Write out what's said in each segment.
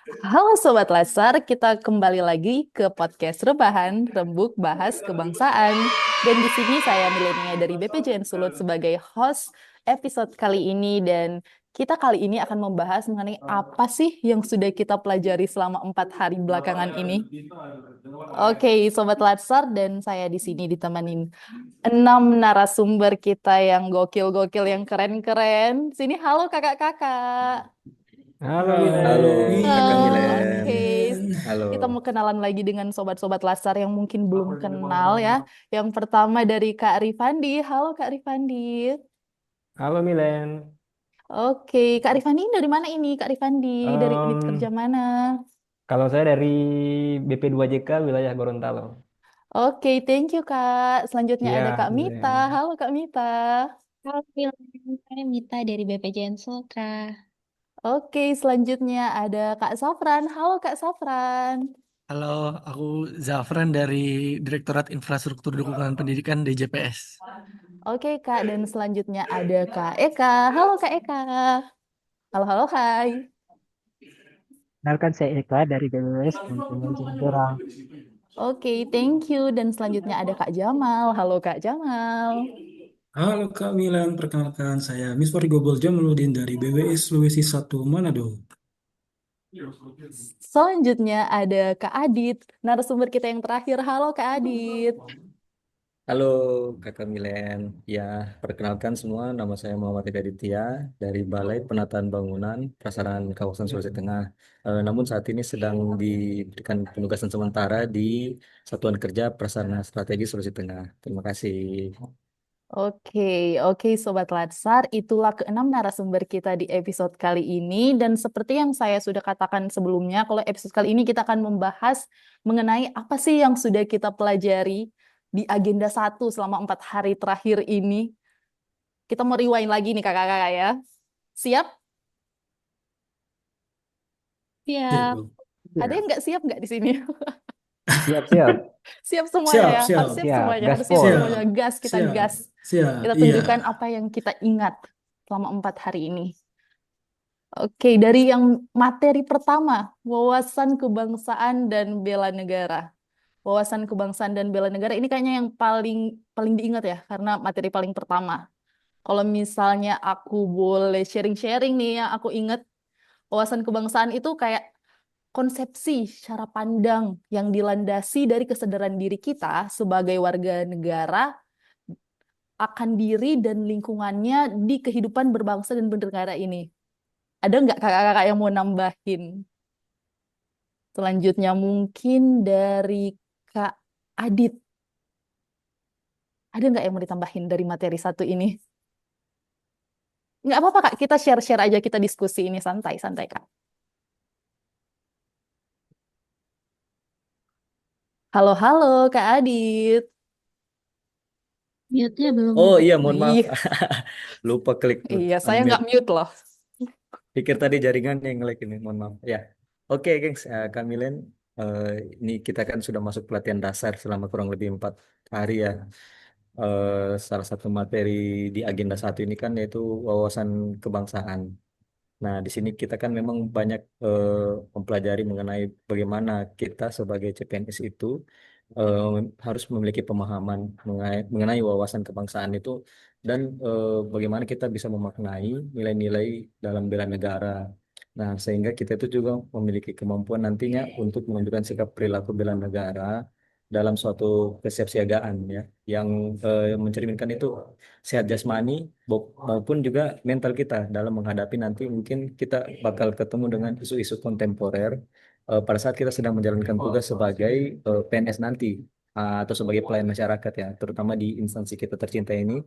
Halo Sobat Lasar, kita kembali lagi ke podcast Rebahan, Rembuk Bahas Kebangsaan. Dan di sini saya Milenia dari BPJN Sulut sebagai host episode kali ini dan kita kali ini akan membahas mengenai apa sih yang sudah kita pelajari selama 4 hari belakangan ini. Oke, Sobat Latsar dan saya di sini ditemenin 6 narasumber kita yang gokil-gokil, yang keren-keren. Sini, halo kakak-kakak. Halo Halo Milen. Kakak Oh, Milen. oke. Halo. Kita mau kenalan lagi dengan sobat-sobat Lasar yang mungkin belum kenal ya. Yang pertama dari Kak Rifandi. Halo Kak Rifandi. Halo Milen. Oke, Kak Rifandi dari mana ini? Kak Rifandi dari unit kerja Em, mana? Kalau saya dari BP2JK wilayah Gorontalo. Oke, thank you Kak. Selanjutnya ada Iya, Kak Mita. Milen. Halo Kak Mita. Halo, saya Mita dari BPJN Sultra. Oke, selanjutnya ada Kak Safran. Halo Kak Safran. Halo, aku Zafran dari Direktorat Infrastruktur Dukungan Pendidikan DJPS. Oke Kak, dan selanjutnya ada Kak Eka. Halo Kak Eka. Halo, halo, hai. Kenalkan saya Eka dari BWS Lingkungan Jemberang. Oke, thank you. Dan selanjutnya ada Kak Jamal. Halo Kak Jamal. Halo Kak Milan, perkenalkan saya Misfar Gobel Jamaluddin dari BWS Sulawesi 1 Manado. Selanjutnya ada Kak Adit, narasumber kita yang terakhir. Halo Kak Adit. Halo Kakak Milen. Ya, perkenalkan semua, nama saya Muhammad Ida Aditya dari Balai Penataan Bangunan Prasarana Kawasan Sulawesi Tengah. Namun saat ini sedang diberikan penugasan sementara di Satuan Kerja Prasarana Strategi Sulawesi Tengah. Terima kasih. Oke, oke Sobat Latsar, itulah keenam narasumber kita di episode kali ini. Dan seperti yang saya sudah katakan sebelumnya, kalau episode kali ini kita akan membahas mengenai apa sih yang sudah kita pelajari di agenda 1 selama 4 hari terakhir ini. Kita mau rewind lagi nih kakak-kakak ya. Siap? Siap, Siap. Bu. Ada yang Ya, nggak siap nggak di sini? Siap-siap. Siap semuanya Siap, ya, harus siap, siap Siap. semuanya, harus siap Gaspol. semuanya. siap, Gas, kita siap, gas. siap, Kita iya. tunjukkan apa yang kita ingat selama 4 hari ini. Oke, dari yang materi pertama, wawasan kebangsaan dan bela negara. Wawasan kebangsaan dan bela negara ini kayaknya yang paling paling diingat ya, karena materi paling pertama. Kalau misalnya aku boleh sharing-sharing nih, yang aku ingat wawasan kebangsaan itu kayak konsepsi, cara pandang yang dilandasi dari kesadaran diri kita sebagai warga negara akan diri dan lingkungannya di kehidupan berbangsa dan bernegara ini. Ada nggak kakak-kakak yang mau nambahin? Selanjutnya mungkin dari Kak Adit. Ada nggak yang mau ditambahin dari materi 1 ini? Nggak apa-apa Kak, kita share-share aja, kita diskusi ini santai-santai Kak. Halo, halo Kak Adit. Mute-nya belum Oh iya, mohon maaf. Iya, Lupa klik iya, saya nggak unmute. mute loh. Pikir tadi jaringan yang nge-lag ini, mohon maaf. Ya, oke, gengs, Kak Milen, eh, ini kita kan sudah masuk pelatihan dasar selama kurang lebih 4 hari ya. Salah satu materi di agenda 1 ini kan yaitu wawasan kebangsaan. Nah, di sini kita kan memang banyak mempelajari mengenai bagaimana kita sebagai CPNS itu eh, harus memiliki pemahaman mengenai wawasan kebangsaan itu dan bagaimana kita bisa memaknai nilai-nilai dalam bela negara. Nah, sehingga kita itu juga memiliki kemampuan nantinya untuk menunjukkan sikap perilaku bela negara dalam suatu kesiapsiagaan ya, yang mencerminkan itu sehat jasmani maupun juga mental kita dalam menghadapi nanti mungkin kita bakal ketemu dengan isu-isu kontemporer pada saat kita sedang menjalankan tugas sebagai PNS nanti atau sebagai pelayan masyarakat ya, terutama di instansi kita tercinta ini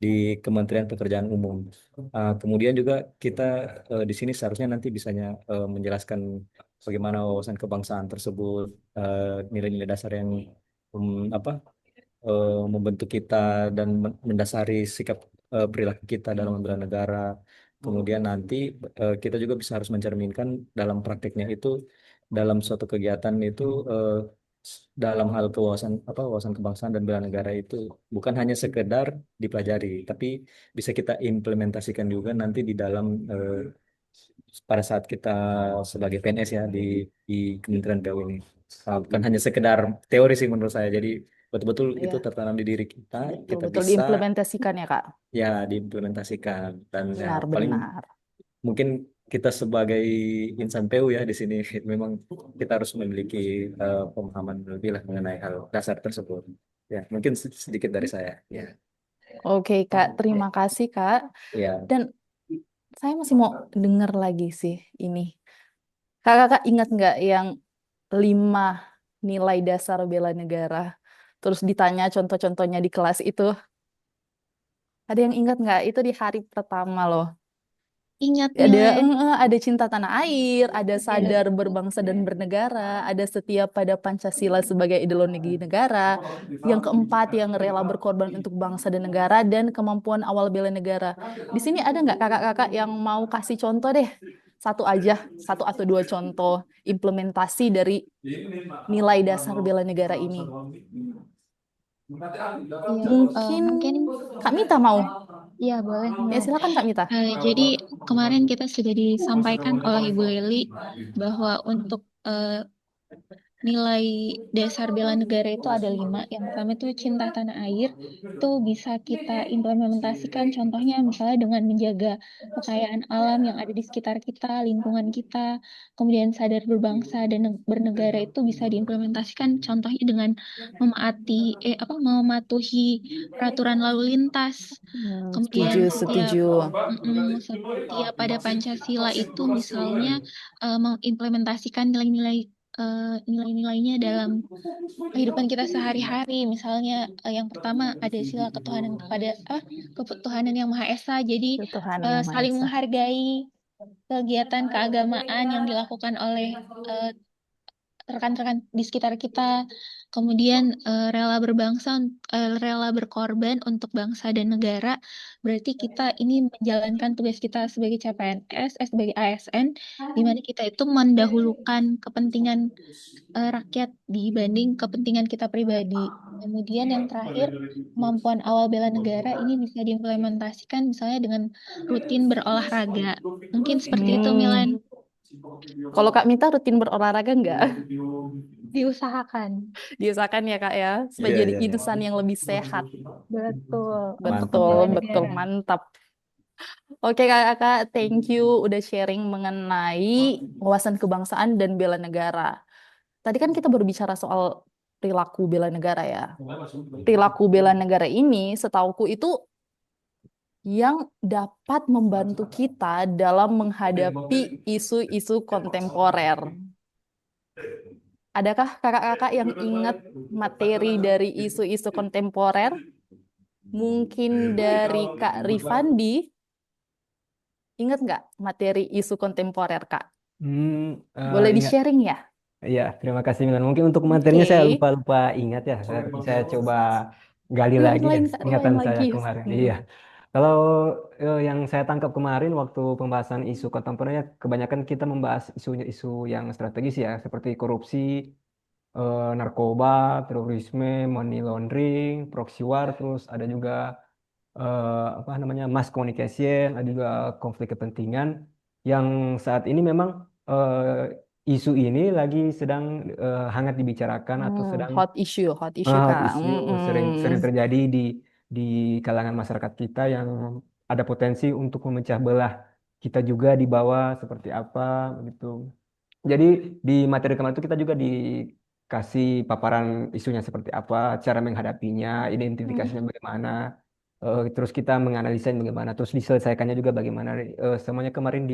di Kementerian Pekerjaan Umum. Kemudian juga kita di sini seharusnya nanti bisanya menjelaskan bagaimana wawasan kebangsaan tersebut, nilai-nilai dasar yang apa membentuk kita dan mendasari sikap perilaku kita dalam membela negara. Kemudian nanti kita juga bisa harus mencerminkan dalam prakteknya itu dalam suatu kegiatan itu dalam hal kewawasan wawasan kebangsaan dan bela negara itu bukan hanya sekedar dipelajari, tapi bisa kita implementasikan juga nanti di dalam pada saat kita sebagai PNS ya di Kementerian PU ini. Bukan hanya sekedar teori sih menurut saya. Jadi betul-betul itu Iya, tertanam di diri kita betul-betul bisa diimplementasikan ya, Kak. ya diimplementasikan dan ya paling Benar-benar. mungkin kita sebagai insan PU ya di sini memang kita harus memiliki pemahaman lebih lah mengenai hal dasar tersebut. Ya, mungkin sedikit dari saya. Ya, Oke, Kak. Terima kasih, Kak. ya. Dan saya masih mau dengar lagi sih ini. Kakak ingat nggak yang 5 nilai dasar bela negara? Terus ditanya contoh-contohnya di kelas itu. Ada yang ingat nggak? Itu di hari pertama loh. Ingat Ada Milen. ada cinta tanah air, ada Ya. sadar berbangsa dan bernegara, ada setia pada Pancasila sebagai ideologi negara. Yang keempat, yang rela berkorban untuk bangsa dan negara, dan kemampuan awal bela negara. Di sini ada nggak kakak-kakak yang mau kasih contoh deh? Satu aja, satu atau dua contoh implementasi dari nilai dasar bela negara ini. Iya, Mungkin mungkin Kak Mita mau? ya boleh Ya Milen. silakan Kak Mita. Jadi kemarin kita sudah disampaikan oleh Ibu Leli bahwa untuk nilai dasar bela negara itu ada 5. Yang pertama itu cinta tanah air. Itu bisa kita implementasikan contohnya misalnya dengan menjaga kekayaan alam yang ada di sekitar kita, lingkungan kita. Kemudian sadar berbangsa dan bernegara itu bisa diimplementasikan contohnya dengan mematuhi peraturan lalu lintas. Setuju, Kemudian setuju. setia pada Pancasila itu misalnya mengimplementasikan nilainya dalam kehidupan kita sehari-hari. Misalnya yang pertama ada sila ketuhanan yang Maha Esa. Jadi Tuhan Yang Maha saling Esa. menghargai kegiatan keagamaan yang dilakukan oleh rekan-rekan di sekitar kita. Kemudian rela berkorban untuk bangsa dan negara. Berarti kita ini menjalankan tugas kita sebagai CPNS, sebagai ASN, di mana kita itu mendahulukan kepentingan rakyat dibanding kepentingan kita pribadi. Kemudian yang terakhir, kemampuan awal bela negara ini bisa diimplementasikan misalnya dengan rutin berolahraga. Mungkin seperti itu, Milan. Kalau Kak Mita rutin berolahraga nggak? Diusahakan. Diusahakan ya Kak ya, supaya Iya, jadi iya, iya. insan yang lebih sehat. Betul. Mantap, Betul, mantap. betul, mantap. Oke Kakak, thank you udah sharing mengenai wawasan kebangsaan dan bela negara. Tadi kan kita berbicara soal perilaku bela negara ya. Perilaku bela negara ini, setauku itu yang dapat membantu kita dalam menghadapi isu-isu kontemporer. Adakah kakak-kakak yang ingat materi dari isu-isu kontemporer? Mungkin dari Kak Rifandi, ingat nggak materi isu kontemporer, Kak? Boleh Ingat. di-sharing ya? Iya, terima kasih Milan. Mungkin untuk materinya saya Oke. lupa-lupa ingat ya. Saya coba gali lagi deh Rewind, Kak, ingatan rewind saya lagi. kemarin. Iya. Kalau yang saya tangkap kemarin waktu pembahasan isu kontemporernya, kebanyakan kita membahas isu yang strategis ya, seperti korupsi, narkoba, terorisme, money laundering, proxy war, terus ada juga apa namanya mass communication, ada juga konflik kepentingan yang saat ini memang isu ini lagi sedang hangat dibicarakan atau sedang Hot issue, hot Kak. issue sering sering terjadi di kalangan masyarakat kita yang ada potensi untuk memecah belah kita juga di bawah seperti apa gitu. Jadi di materi kemarin itu kita juga dikasih paparan isunya seperti apa, cara menghadapinya, identifikasinya bagaimana, terus kita menganalisa bagaimana, terus diselesaikannya juga bagaimana. Semuanya kemarin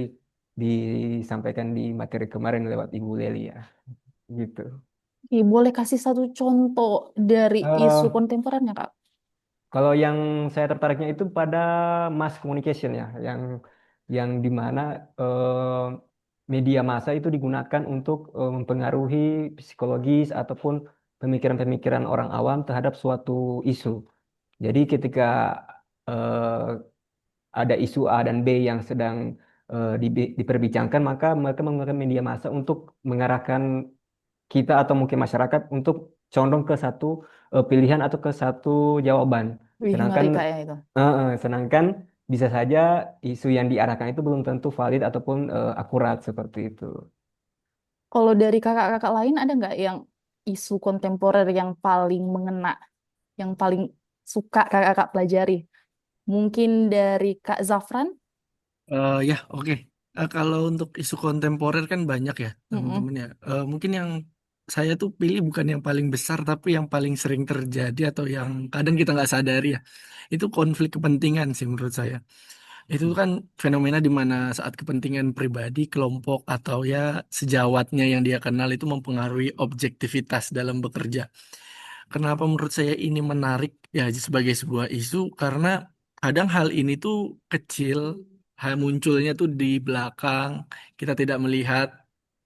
disampaikan di materi kemarin lewat Ibu Leli ya, gitu. Boleh kasih satu contoh dari isu Eh, kontemporernya, Kak? Kalau yang saya tertariknya itu pada mass communication ya, yang di mana media massa itu digunakan untuk mempengaruhi psikologis ataupun pemikiran-pemikiran orang awam terhadap suatu isu. Jadi ketika eh, ada isu A dan B yang sedang diperbincangkan, maka mereka menggunakan media massa untuk mengarahkan kita atau mungkin masyarakat untuk condong ke satu pilihan atau ke satu jawaban. Wih, Sedangkan ngeri Kak ya itu. sedangkan bisa saja isu yang diarahkan itu belum tentu valid ataupun akurat seperti itu. Kalau dari kakak-kakak lain ada nggak yang isu kontemporer yang paling mengena, yang paling suka kakak-kakak pelajari? Mungkin dari Kak Zafran? Ya, oke. Kalau untuk isu kontemporer kan banyak ya, Mm-mm. teman-teman ya. Mungkin yang saya tuh pilih bukan yang paling besar, tapi yang paling sering terjadi atau yang kadang kita nggak sadari ya. Itu konflik kepentingan sih menurut saya. Itu kan fenomena di mana saat kepentingan pribadi, kelompok, atau ya sejawatnya yang dia kenal itu mempengaruhi objektivitas dalam bekerja. Kenapa menurut saya ini menarik ya sebagai sebuah isu? Karena kadang hal ini tuh kecil, hal munculnya tuh di belakang, kita tidak melihat,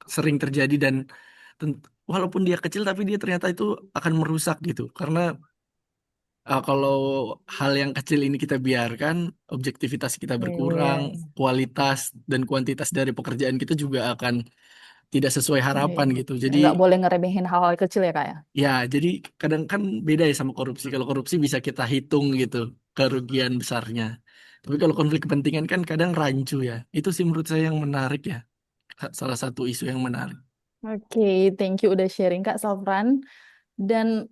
sering terjadi dan walaupun dia kecil tapi dia ternyata itu akan merusak gitu. Karena kalau hal yang kecil ini kita biarkan, objektivitas kita berkurang, Iya, kualitas dan kuantitas dari pekerjaan kita juga akan tidak sesuai iya. harapan gitu. Jadi Nggak boleh ngeremehin hal-hal kecil ya, Kak ya? ya, jadi kadang kan beda ya sama korupsi. Kalau korupsi bisa kita hitung gitu kerugian besarnya. Tapi kalau konflik kepentingan kan kadang rancu ya. Itu sih menurut saya yang menarik ya. Salah satu isu yang menarik. Oke, thank you udah sharing Kak Zafran. Dan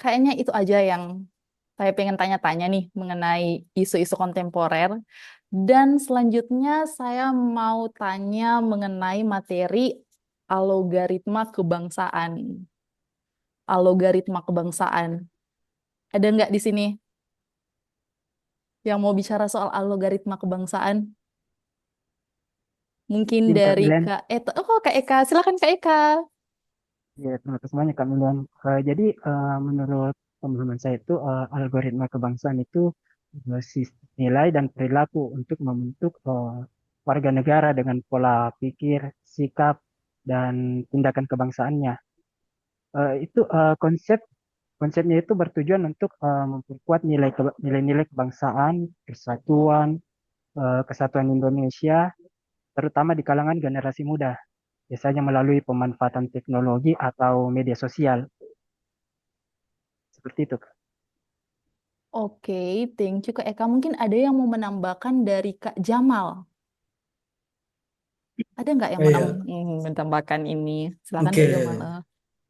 kayaknya itu aja yang saya pengen tanya-tanya nih mengenai isu-isu kontemporer. Dan selanjutnya saya mau tanya mengenai materi algoritma kebangsaan. Algoritma kebangsaan. Ada nggak di sini yang mau bicara soal algoritma kebangsaan? Mungkin Mungkin Kak dari Milen, Kak Eta. Oh, Kak Eka. Silakan Kak Eka. ya terima kasih banyak Kak Milen. Jadi menurut pemahaman saya itu algoritma kebangsaan itu nilai dan perilaku untuk membentuk warga negara dengan pola pikir, sikap, dan tindakan kebangsaannya. Konsepnya itu bertujuan untuk memperkuat nilai-nilai kebangsaan, persatuan, kesatuan Indonesia, terutama di kalangan generasi muda, biasanya melalui pemanfaatan teknologi atau media sosial. Seperti itu, Kak. Oke, thank you Kak Eka. Mungkin ada yang mau menambahkan dari Kak Jamal. Ada nggak yang Oh iya, menambahkan ini? Silakan oke. Kak Jamal.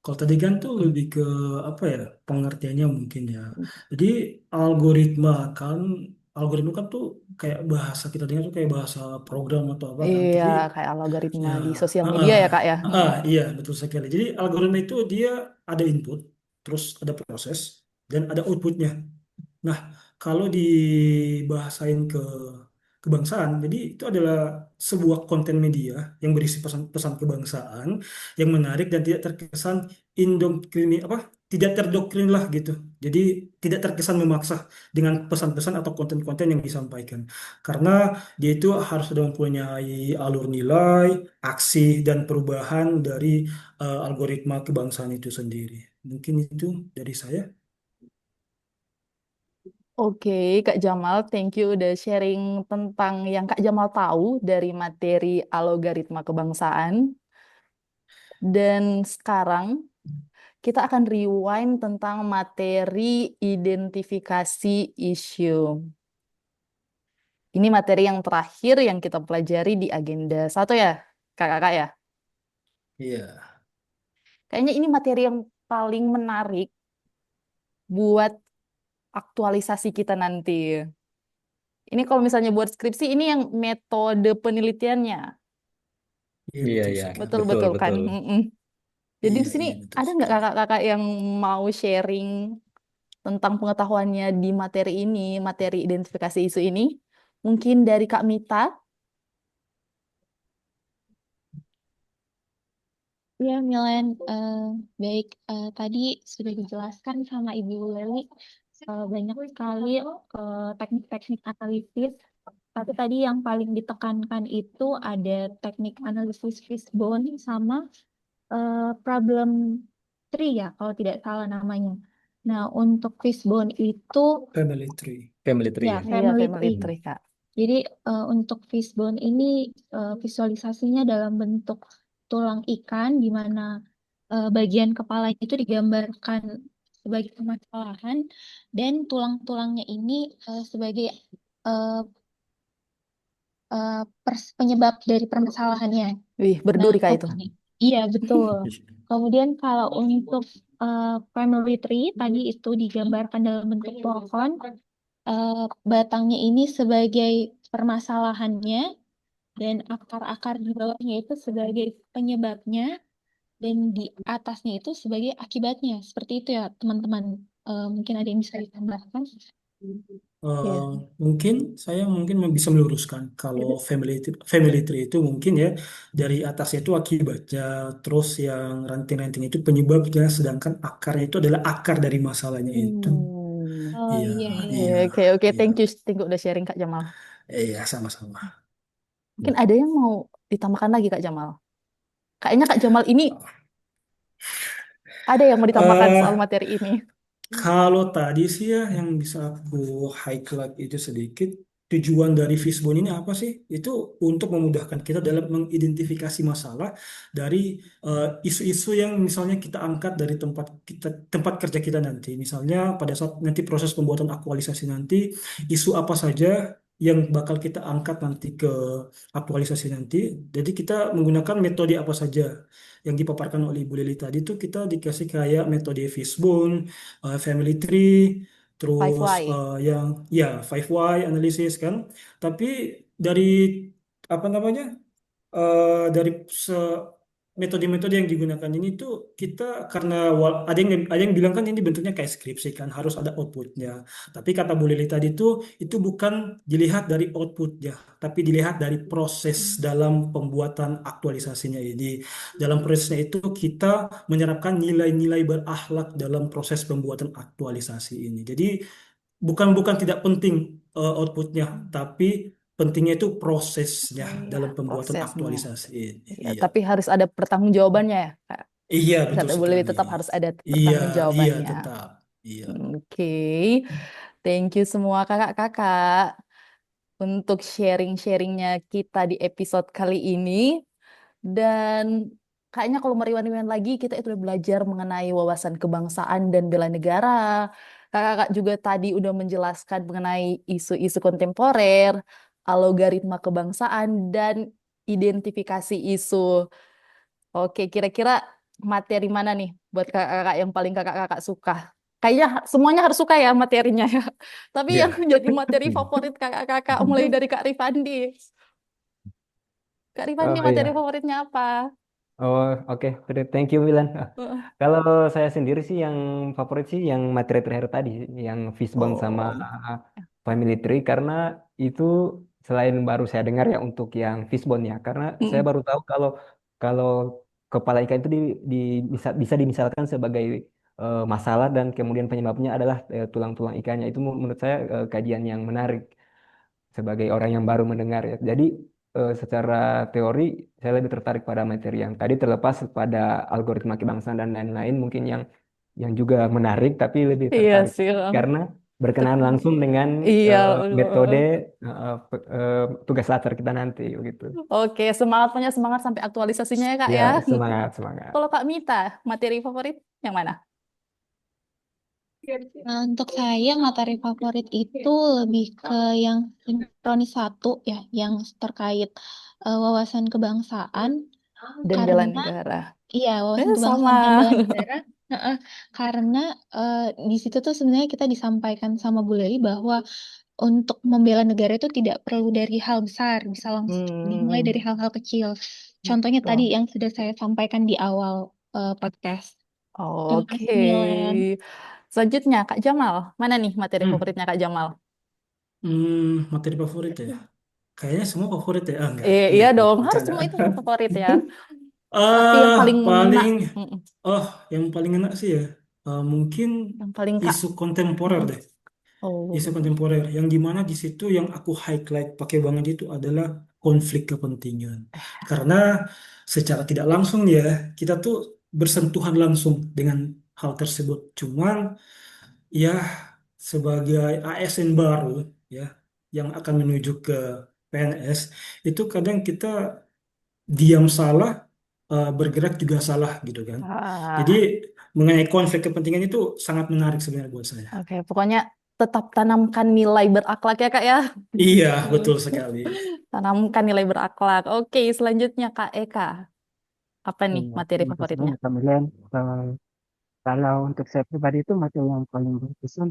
Kalau tadi kan tuh lebih ke apa ya pengertiannya mungkin ya. Jadi algoritma kan algoritma kan tuh kayak bahasa kita dengar tuh kayak bahasa program atau apa kan. Iya, Tapi kayak algoritma ya, di sosial ah, media ya Kak ya. iya betul sekali. Jadi algoritma itu dia ada input, terus ada proses dan ada outputnya. Nah, kalau dibahasain ke kebangsaan, jadi itu adalah sebuah konten media yang berisi pesan-pesan kebangsaan yang menarik dan tidak terkesan tidak terdoktrin lah gitu. Jadi tidak terkesan memaksa dengan pesan-pesan atau konten-konten yang disampaikan. Karena dia itu harus sudah mempunyai alur nilai, aksi dan perubahan dari algoritma kebangsaan itu sendiri. Mungkin itu dari saya. Oke, Kak Jamal, thank you udah sharing tentang yang Kak Jamal tahu dari materi algoritma kebangsaan. Dan sekarang kita akan rewind tentang materi identifikasi isu. Ini materi yang terakhir yang kita pelajari di agenda satu ya, kakak-kakak ya. Iya. Kayaknya ini materi yang paling menarik buat aktualisasi kita nanti. Ini kalau misalnya buat skripsi, ini yang metode penelitiannya. Iya Iya, betul iya, sekali. betul, Betul-betul kan? betul. Mm-mm. Jadi di Iya sini iya betul ada nggak sekali. kakak-kakak yang mau sharing tentang pengetahuannya di materi ini, materi identifikasi isu ini? Mungkin dari Kak Mita. Ya, Milen, baik. Tadi sudah dijelaskan sama Ibu Leli banyak sekali teknik-teknik analisis. Tapi tadi yang paling ditekankan itu ada teknik analisis fishbone sama problem tree ya, kalau tidak salah namanya. Nah, untuk fishbone itu Family tree. Family tree ya ya. Iya, family family tree. tree, Kak. Jadi untuk fishbone ini visualisasinya dalam bentuk tulang ikan di mana bagian kepalanya itu digambarkan sebagai permasalahan dan tulang-tulangnya ini sebagai penyebab dari permasalahannya. Wih, Nah, berduri kak itu. iya betul. Kemudian kalau untuk family tree tadi itu digambarkan dalam bentuk pohon, batangnya ini sebagai permasalahannya dan akar-akar di bawahnya itu sebagai penyebabnya dan di atasnya itu sebagai akibatnya. Seperti itu ya teman-teman. Mungkin ada yang bisa ditambahkan. Iya. Mungkin saya bisa meluruskan kalau family tree itu mungkin ya dari atasnya itu akibatnya, terus yang ranting-ranting itu penyebabnya, sedangkan akarnya itu adalah akar dari masalahnya itu. Oh Iya, iya, iya. iya, Oke, iya, thank you udah sharing Kak Jamal. iya, sama-sama. Mungkin ada yang mau ditambahkan lagi Kak Jamal. Kayaknya Kak Jamal ini ada yang mau ditambahkan soal Eh, materi ini. Kalau tadi sih ya yang bisa aku highlight itu sedikit, tujuan dari Fishbone ini apa sih? Itu untuk memudahkan kita dalam mengidentifikasi masalah dari isu-isu yang misalnya kita angkat dari tempat kerja kita nanti. Misalnya pada saat nanti proses pembuatan aktualisasi nanti, isu apa saja yang bakal kita angkat nanti ke aktualisasi nanti. Jadi kita menggunakan metode apa saja yang dipaparkan oleh Ibu Lili tadi, itu kita dikasih kayak metode Fishbone, family tree, Five terus why. yang ya 5 why analisis kan. Tapi dari apa namanya, dari metode-metode yang digunakan ini tuh kita, karena ada yang bilang kan ini bentuknya kayak skripsi kan, harus ada outputnya. Tapi kata Bu Lili tadi tuh itu bukan dilihat dari outputnya, tapi dilihat dari proses dalam pembuatan aktualisasinya ini. Dalam prosesnya itu kita menyerapkan nilai-nilai berakhlak dalam proses pembuatan aktualisasi ini. Jadi bukan bukan tidak penting outputnya, tapi pentingnya itu prosesnya Iya, dalam pembuatan prosesnya. aktualisasi ini. Iya, Iya, tapi harus ada pertanggungjawabannya ya, Kak. iya betul Kata Bu Lili sekali. tetap harus ada Iya, iya pertanggungjawabannya. tetap. Iya. Oke, thank you semua kakak-kakak untuk sharing-sharingnya kita di episode kali ini. Dan kayaknya kalau meriwan-riwan lagi, kita itu udah belajar mengenai wawasan kebangsaan dan bela negara. Kakak-kakak juga tadi udah menjelaskan mengenai isu-isu kontemporer, algoritma kebangsaan, dan identifikasi isu. Oke, kira-kira materi mana nih buat kakak-kakak yang paling kakak-kakak suka? Kayaknya semuanya harus suka ya materinya ya. Tapi Iya. yang jadi materi favorit kakak-kakak mulai dari Kak Rifandi. Kak Rifandi, Oh materi iya. favoritnya apa? Oh, oke. Thank you, Milan. Heeh. Kalau saya sendiri sih yang favorit sih yang materi terakhir tadi, yang Fishbone sama Oh, Family Tree, karena itu selain baru saya dengar ya untuk yang Fishbone ya, karena saya mm, baru tahu kalau kalau kepala ikan itu bisa dimisalkan sebagai masalah dan kemudian penyebabnya adalah tulang-tulang ikannya. Itu menurut saya kajian yang menarik sebagai orang yang baru mendengar ya. Jadi secara teori saya lebih tertarik pada materi yang tadi, terlepas pada algoritma kebangsaan dan lain-lain mungkin yang juga menarik, tapi lebih iya tertarik sih. karena berkenaan Tet- langsung dengan Iya. metode tugas latar kita nanti gitu. Oke, punya semangat sampai aktualisasinya ya Kak Ya, ya. semangat, semangat. Kalau Kak Mita, materi favorit yang mana? Nah, untuk saya materi favorit itu lebih ke yang sinkronis satu ya, yang terkait wawasan kebangsaan Dan bela karena negara. iya wawasan Sama. kebangsaan dan bela negara. Heeh, karena di situ tuh sebenarnya kita disampaikan sama Bu Leli bahwa untuk membela negara itu tidak perlu dari hal besar, bisa langsung dimulai dari Hmm, hal-hal kecil. Contohnya tadi betul. yang sudah saya sampaikan di awal podcast. Terima Oke. kasih Milen. Selanjutnya, Kak Jamal. Mana nih materi Hmm, favoritnya Kak Jamal? materi favorit ya. Kayaknya semua favorit ya. Ah, Iya enggak, dong, harus bercanda. semua itu favorit ya. Tapi yang Ah, paling ngena, paling mm-mm, oh, yang paling enak sih ya. Mungkin yang paling Kak. isu kontemporer Mm-mm. deh. Isu Oh, kontemporer yang dimana di situ yang aku highlight pakai banget itu adalah konflik kepentingan. Karena secara tidak langsung ya kita tuh bersentuhan langsung dengan hal tersebut. Cuman ya sebagai ASN baru ya yang akan menuju ke PNS, itu kadang kita diam salah, bergerak juga salah gitu kan. Jadi ah, mengenai konflik kepentingan itu sangat menarik sebenarnya buat saya. oke. Pokoknya tetap tanamkan nilai berakhlak ya Kak ya. Iya, Hmm. betul sekali. Tanamkan nilai berakhlak. Oke, selanjutnya Kak Eka. Apa nih materi Terima kasih favoritnya? banyak Kak Milen. Kalau untuk saya pribadi itu materi yang paling berkesan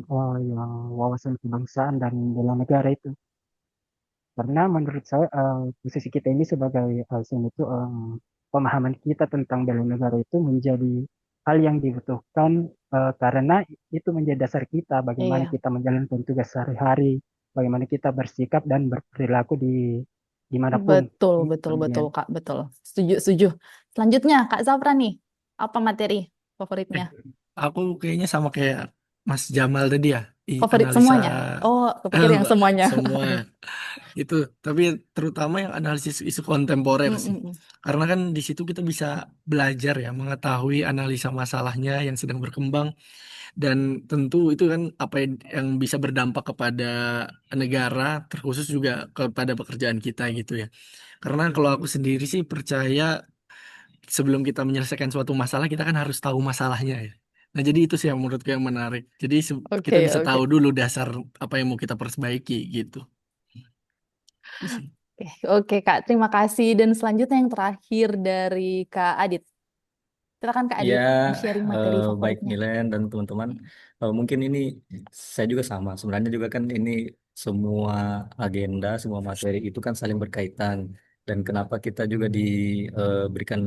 yang wawasan kebangsaan dan bela negara itu. Karena menurut saya posisi kita ini sebagai ASN itu pemahaman kita tentang bela negara itu menjadi hal yang dibutuhkan karena itu menjadi dasar kita bagaimana Iya, kita menjalankan tugas sehari-hari, bagaimana kita bersikap dan berperilaku dimanapun. betul, Itu betul, betul, kemudian Kak, betul. Setuju, setuju. Selanjutnya, Kak Zafra nih. Apa materi favoritnya? Eh, aku kayaknya sama kayak Mas Jamal tadi ya, Favorit analisa semuanya? Oh, kepikir yang enggak, semuanya. semua itu, tapi terutama yang analisis isu kontemporer sih. Mm-mm. Karena kan di situ kita bisa belajar ya, mengetahui analisa masalahnya yang sedang berkembang dan tentu itu kan apa yang bisa berdampak kepada negara, terkhusus juga kepada pekerjaan kita gitu ya. Karena kalau aku sendiri sih percaya sebelum kita menyelesaikan suatu masalah kita kan harus tahu masalahnya ya. Nah, jadi itu sih yang menurutku yang menarik. Jadi kita Oke, bisa oke. tahu dulu dasar apa yang mau kita perbaiki gitu. Itu sih. Oke, oke, Kak. Terima kasih. Dan selanjutnya yang terakhir dari Kak Adit. Silakan Kak Ya, Adit, sharing materi baik favoritnya. Milen dan teman-teman. Mungkin ini saya juga sama. Sebenarnya juga kan ini semua agenda, semua materi itu kan saling berkaitan. Dan kenapa kita juga diberikan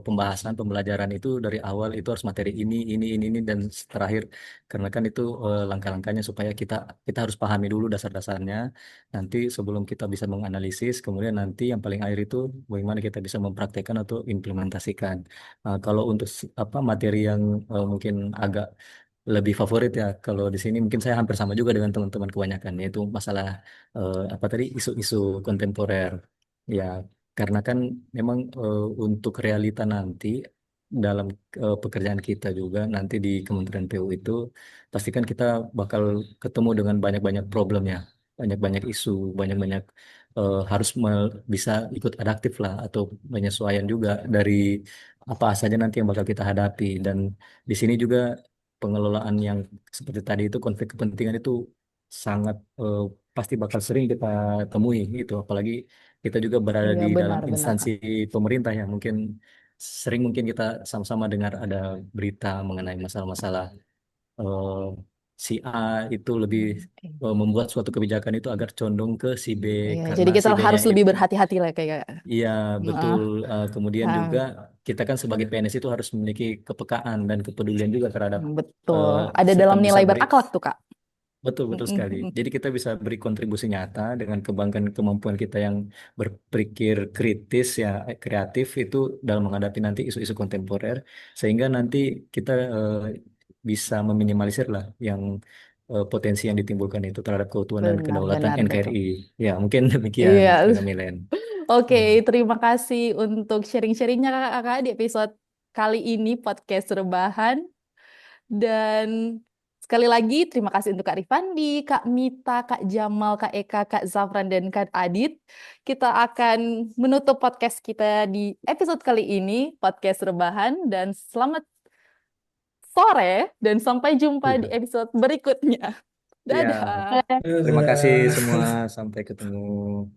pembahasan, pembelajaran itu dari awal itu harus materi ini, dan terakhir. Karena kan itu langkah-langkahnya supaya kita kita harus pahami dulu dasar-dasarnya. Nanti sebelum kita bisa menganalisis, kemudian nanti yang paling akhir itu bagaimana kita bisa mempraktekkan atau implementasikan. Kalau untuk apa materi yang mungkin agak lebih favorit ya, kalau di sini mungkin saya hampir sama juga dengan teman-teman kebanyakan, yaitu masalah apa tadi isu-isu kontemporer. Ya, karena kan memang untuk realita nanti dalam pekerjaan kita juga nanti di Kementerian PU itu pastikan kita bakal ketemu dengan banyak-banyak problem ya, banyak-banyak isu, banyak-banyak harus bisa ikut adaptif lah atau penyesuaian juga dari apa saja nanti yang bakal kita hadapi. Dan di sini juga pengelolaan yang seperti tadi itu konflik kepentingan itu sangat pasti bakal sering kita temui gitu, apalagi kita juga berada Iya, di dalam benar-benar, instansi Kak. pemerintah ya, mungkin kita sama-sama dengar ada berita mengenai masalah-masalah eh, si A itu lebih Oke. membuat suatu kebijakan itu agar condong ke si B Iya, jadi karena kita si B-nya harus lebih berhati-hati lah kayak. iya Nah, betul. Kemudian juga kita kan sebagai PNS itu harus memiliki kepekaan dan kepedulian juga terhadap betul. eh, Ada serta dalam bisa nilai beri. berakhlak tuh, Kak. Betul, betul sekali. Jadi kita bisa beri kontribusi nyata dengan kebanggaan kemampuan kita yang berpikir kritis ya, kreatif itu dalam menghadapi nanti isu-isu kontemporer, sehingga nanti kita bisa meminimalisir lah yang potensi yang ditimbulkan itu terhadap keutuhan dan kedaulatan Benar-benar betul. NKRI. Ya, mungkin demikian, Iya. Kak Milen. Oke, Hmm. terima kasih untuk sharing-sharingnya Kakak di episode kali ini podcast Rebahan. Dan sekali lagi terima kasih untuk Kak Rifandi, Kak Mita, Kak Jamal, Kak Eka, Kak Zafran, dan Kak Adit. Kita akan menutup podcast kita di episode kali ini, podcast Rebahan. Dan selamat sore dan sampai jumpa di Iya. episode berikutnya. Ya, Dadah. terima kasih Dadah. semua. Sampai ketemu.